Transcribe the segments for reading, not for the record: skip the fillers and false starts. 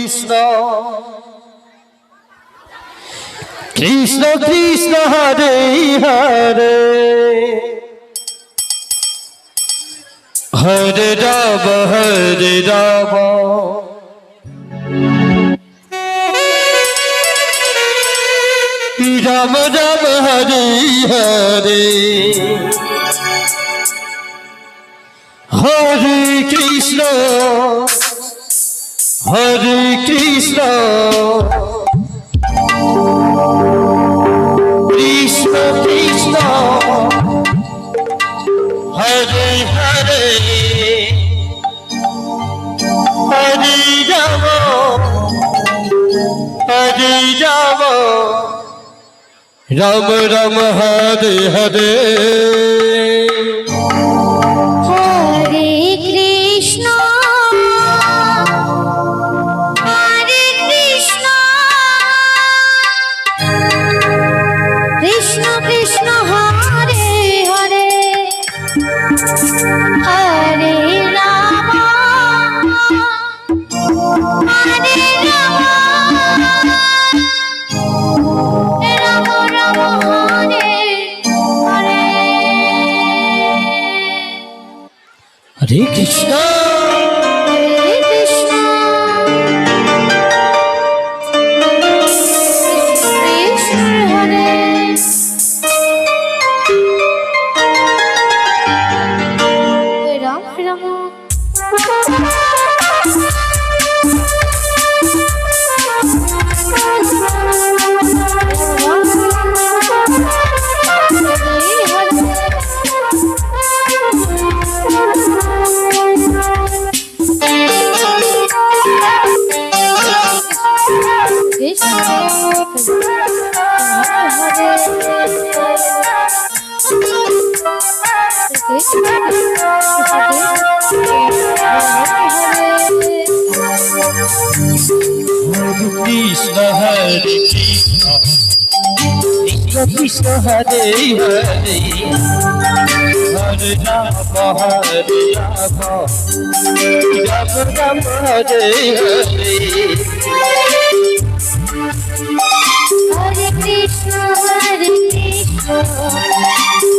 Krishna Krishna Krishna Hare Hare Hare Ram Ram Ram Hare Hare Hare Krishna Krishna Krishna Hare Hare Hare Ram Ram Ram Hare Hare Hare Krishna Krishna Krishna Hare Hare Hare Ram Ram Ram Hare Hare Hare Krishna Krishna Hare Krishna Krishna Krishna Hare Hare Hare Ram Ram Hare Hare Hare Krishna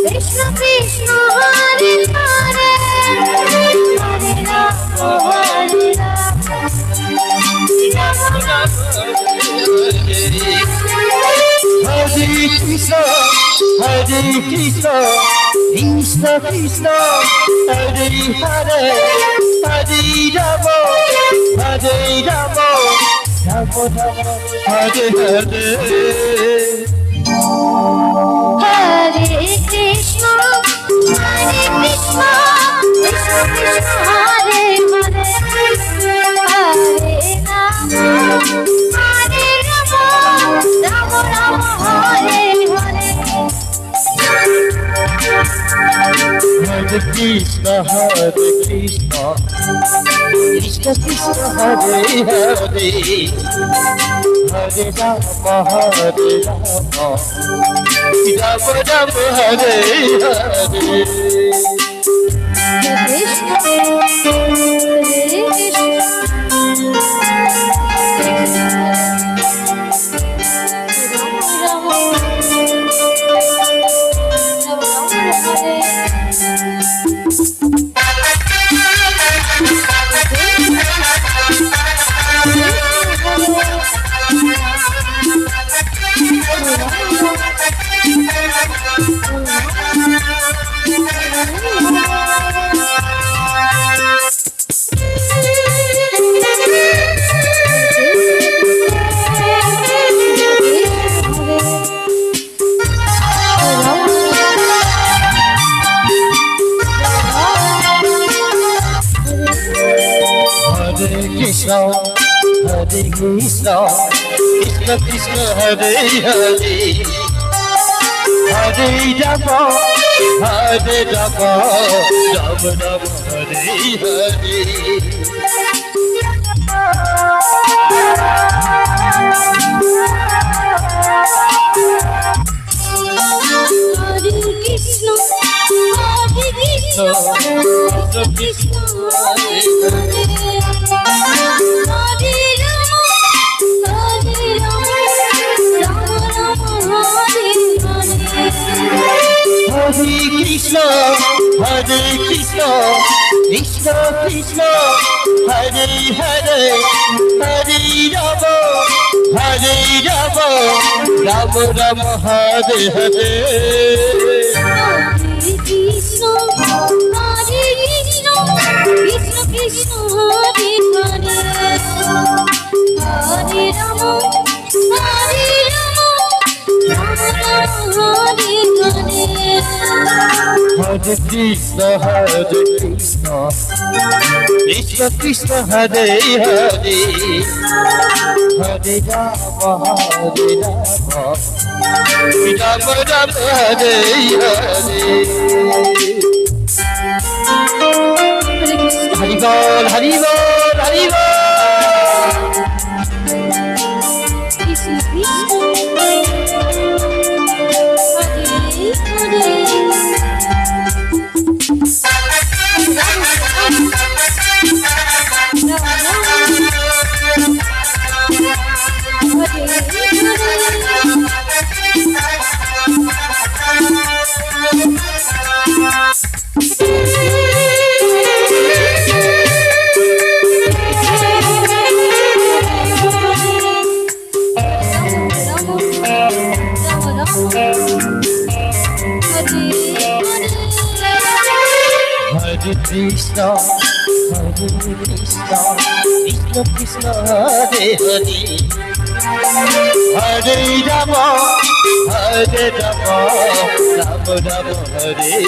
Krishna Krishna Hare Hare Hare Ram Hare Krishna Krishna Krishna Krishna Hare Hare Hare Ram Ram Hare Hare Hare Krishna Krishna Krishna Hare Hare Hare Ram Ram Ram Hare Hare Hare Krishna Krishna Krishna Krishna Hare Hare Hare Ram Ram Hare Hare Krishna Krishna Krishna Hare Hare Hare Ram Ram Ram Hare Hare Krishna Krishna Hare Hare Hare Ram Krishna Krishna Krishna Hare Hare Hare Ram Ram Ram Hare Hare Krishna Hare Krishna Krishna Krishna Hare Hare Hare Ram Hare Ram Ram Ram Hare Hare Hare Krishna Krishna Krishna Hare Hare Hare Ram Ram Ram Hare Hare Hari ball Hari ball Hari ball Krishna Krishna Hare Hare Krishna Krishna Krishna Hare Hare Hare Rama Rama Rama Hare Hare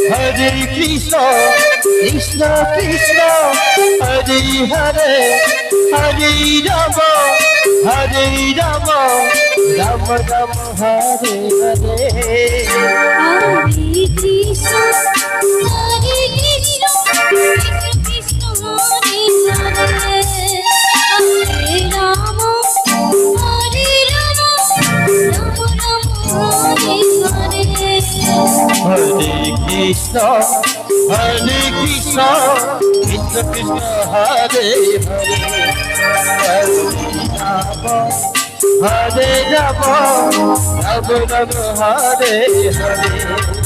Hare Krishna Krishna Krishna Hare Hare Hare Rama Rama Rama Hare Hare Hare Krishna Krishna Krishna Hare Hare Hare Rama Rama Rama Hare Hare Hare Krishna Krishna Krishna Hare Hare Hare Rama Rama Hare Hare Hare Krishna Krishna Krishna Hare Hare Hare Rama Rama Hare Hare